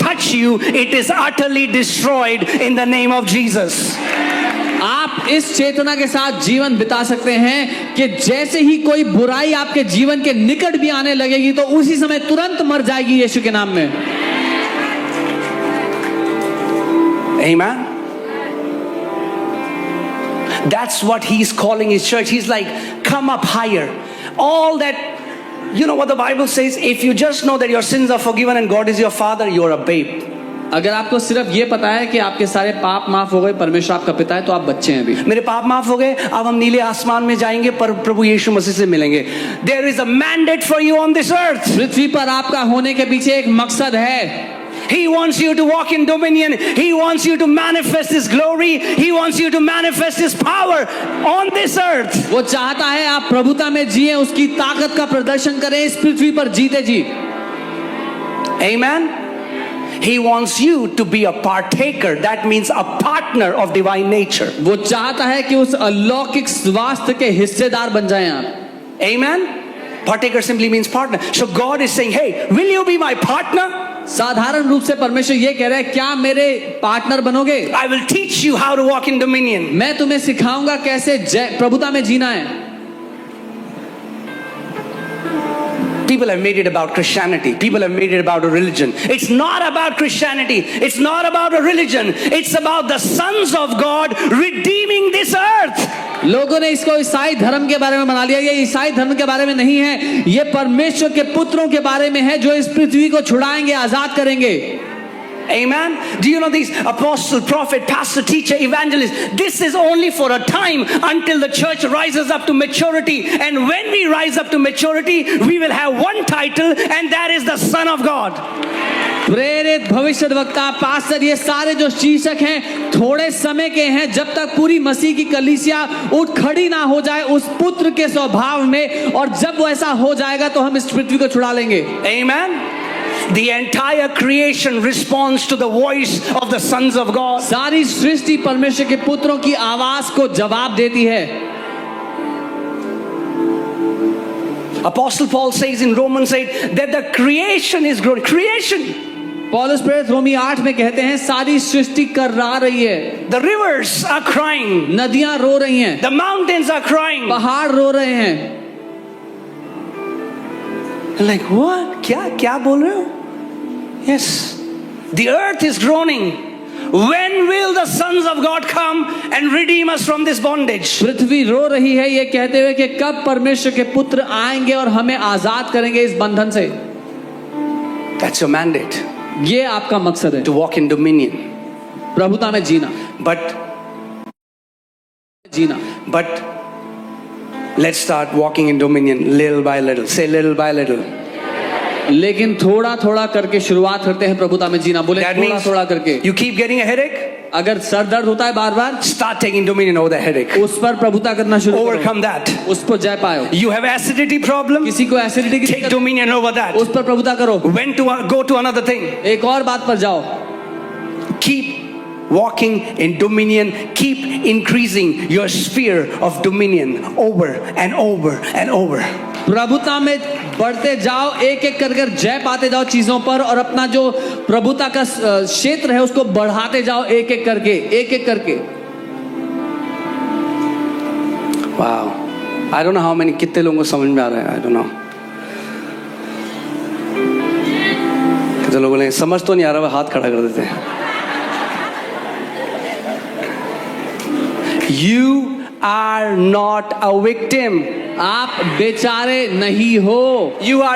touch you, it is utterly destroyed in the name of Jesus. आप इस चेतना के साथ जीवन बिता सकते हैं कि जैसे ही कोई बुराई आपके जीवन के निकट भी आने लगेगी तो उसी समय तुरंत मर जाएगी यीशु के नाम में। Amen. That's what he's calling his church. He's like, come up higher. All that, you know what the Bible says, if you just know that your sins are forgiven and God is your father, you're a babe. अगर आपको सिर्फ ये पता है कि आपके सारे पाप माफ हो गए, परमेश्वर आपका पिता है, तो आप बच्चे हैं अभी। मेरे पाप माफ हो गए, अब हम नीले आसमान में जाएंगे, पर प्रभु यीशु मसीह से मिलेंगे। There is a mandate for you on this earth. पृथ्वी पर आपका होने के पीछे एक मकसद है। He wants you to walk in dominion. He wants you to manifest His glory. He wants you to manifest His power on this earth. वो चाहता है आप प्रभुता में जिए, उसकी ताकत का प्रदर्शन करें इस पृथ्वी पर जीते जी। Amen. He wants you to be a partaker. That means a partner of divine nature. वो चाहता है कि उस अलौकिक स्वास्थ्य के हिस्सेदार बन जाएं आप। Amen. Partaker simply means partner. So God is saying, hey, will you be my partner? साधारण रूप से परमेश्वर ये कह रहा है, क्या मेरे पार्टनर बनोगे? I will teach you how to walk in dominion. मैं तुम्हें सिखाऊंगा कैसे प्रभुता में जीना है। People have made it about Christianity. People have made it about a religion. It's not about Christianity. It's not about a religion. It's about the sons of God redeeming this earth. लोगों ने इसको ईसाई धर्म के बारे में बना लिया। ये ईसाई धर्म के बारे में नहीं है, ये परमेश्वर के पुत्रों के बारे में है जो इस पृथ्वी को छुड़ाएंगे, आजाद करेंगे। Amen. Do you know these apostle, prophet, pastor, teacher, evangelist? This is only for a time until the church rises up to maturity. And when we rise up to maturity, we will have one title, and that is the Son of God. प्रेरित, भविष्यद्वक्ता, pastor, ये सारे जो शीर्षक हैं थोड़े समय के हैं, जब तक पूरी मसीह की कलीसिया उठ खड़ी ना हो जाए उस पुत्र के स्वभाव में, और जब वो ऐसा हो जाएगा तो हम इस पृथ्वी को छुड़ा लेंगे। Amen. The entire creation responds to the voice of the sons of God. सारी सृष्टि परमेश्वर के पुत्रों की आवाज को जवाब देती है। Apostle Paul says in Romans 8 that the creation is growing. Creation. पौलुस प्रेरित रोमी 8 में कहते हैं सारी सृष्टि कर्रा रही है। The rivers are crying. नदियां रो रही हैं। The mountains are crying. पहाड़ रो रहे हैं। Like what? क्या बोल रहे हो? Yes. The earth is groaning. When will the sons of God come and redeem us from this bondage? पृथ्वी रो रही है ये कहते हुए कि कब परमेश्वर के पुत्र आएंगे और हमें आजाद करेंगे इस बंधन से। That's your mandate. ये आपका मकसद है। To walk in dominion. प्रभुता में जीना। But let's start walking in dominion little by little. Say little by little. लेकिन थोड़ा थोड़ा करके शुरुआत करते हैं प्रभुता में जीना। बोले थोड़ा थोड़ा करके। You keep getting a headache? अगर सर दर्द होता है बार बार, start taking dominion over the headache. उस पर प्रभुता करना शुरू करो। Overcome that. उस पर जय पाओ। You have acidity problem? किसी को एसिडिटी की take dominion over that. उस पर प्रभुता करो। When to go to another thing? एक और बात पर जाओ। Keep walking in dominion. Keep increasing your sphere of dominion over and over and over. प्रभुता में बढ़ते जाओ, एक एक कर जय पाते जाओ चीजों पर, और अपना जो प्रभुता का क्षेत्र है उसको बढ़ाते जाओ एक एक करके। Wow. I don't know how many, कितने लोगों को समझ में आ रहा है? I don't know. कितने लोगों ने समझ तो नहीं आ रहा, वो हाथ खड़ा कर देते हैं। You are not a victim. आप बेचारे नहीं हो। You are